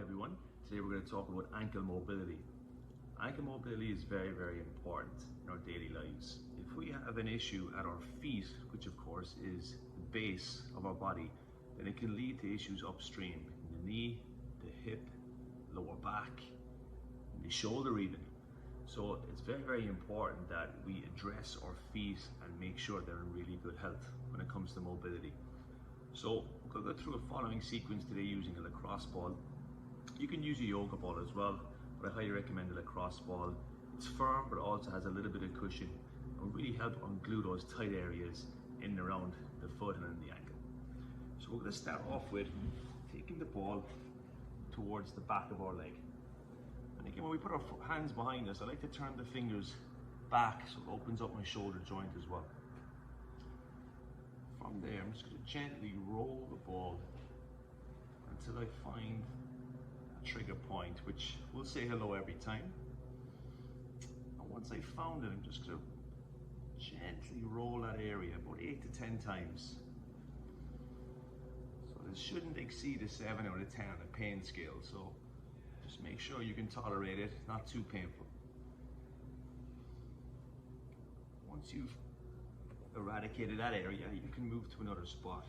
everyone. Today we're going to talk about ankle mobility. Ankle mobility is very, very important in our daily lives. If we have an issue at our feet, which of course is the base of our body, then it can lead to issues upstream in the knee, the hip, lower back, the shoulder even. So it's very, very important that we address our feet and make sure they're in really good health when it comes to mobility. So we're going to go through a following sequence today using a lacrosse ball. You can use a yoga ball as well, but I highly recommend a lacrosse ball. It's firm, but also has a little bit of cushion and will really help unglue those tight areas in and around the foot and in the ankle. So we're going to start off with taking the ball towards the back of our leg. And again, when we put our hands behind us, I like to turn the fingers back so it opens up my shoulder joint as well. From there, I'm just going to gently roll the ball until I find a trigger point, which will say hello every time. And once I've found it, I'm just going to gently roll that area about 8 to 10 times. So this shouldn't exceed a 7 or a 10 on a pain scale, so just make sure you can tolerate it, not too painful. Once you've eradicated that area, you can move to another spot.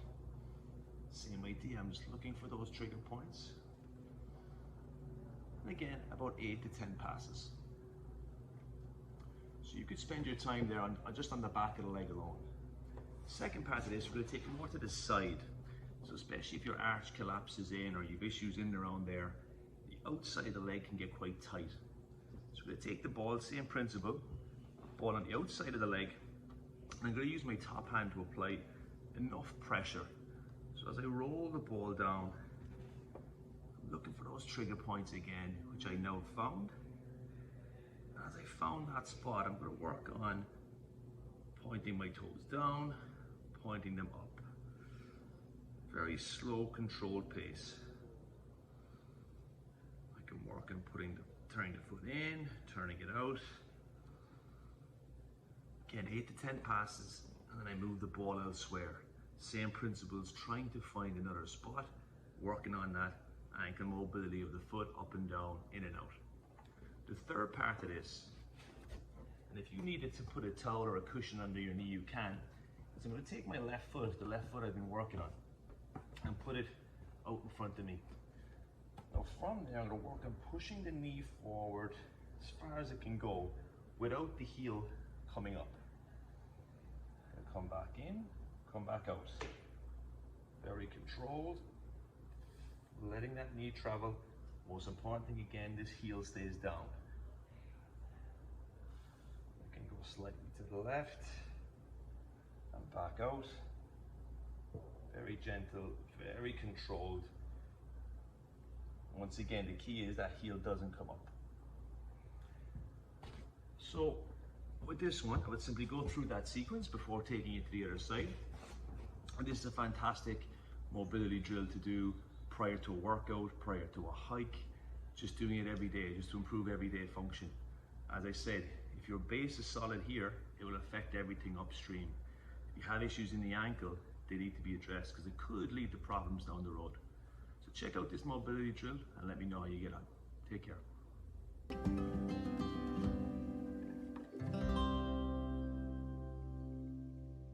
Same idea, I'm just looking for those trigger points. And again, about 8 to 10 passes. So you could spend your time there just on the back of the leg alone. Second part of this, we're going to take it more to the side. So especially if your arch collapses in or you've issues in and around there, the outside of the leg can get quite tight. So we're going to take the ball, same principle, ball on the outside of the leg, and I'm going to use my top hand to apply enough pressure. So as I roll the ball down, I'm looking for those trigger points again, which I now found. And as I found that spot, I'm going to work on pointing my toes down, pointing them up. Very slow, controlled pace. I can work on turning the foot in, turning it out. Again, 8 to 10 passes, and then I move the ball elsewhere. Same principles, trying to find another spot, working on that ankle mobility of the foot up and down, in and out. The third part of this, and if you needed to put a towel or a cushion under your knee, you can, is I'm going to take my left foot, the left foot I've been working on, and put it out in front of me. Now from there, I'm going to work on pushing the knee forward as far as it can go without the heel coming up. Gonna come back in, come back out. Very controlled, letting that knee travel. Most important thing again, this heel stays down. I can go slightly to the left and back out. Very gentle, very controlled. Once again, the key is that heel doesn't come up. So with this one, I would simply go through that sequence before taking it to the other side. And this is a fantastic mobility drill to do prior to a workout, prior to a hike, just doing it every day, just to improve everyday function. As I said, if your base is solid here, it will affect everything upstream. If you have issues in the ankle, they need to be addressed because it could lead to problems down the road. So check out this mobility drill and let me know how you get on. Take care.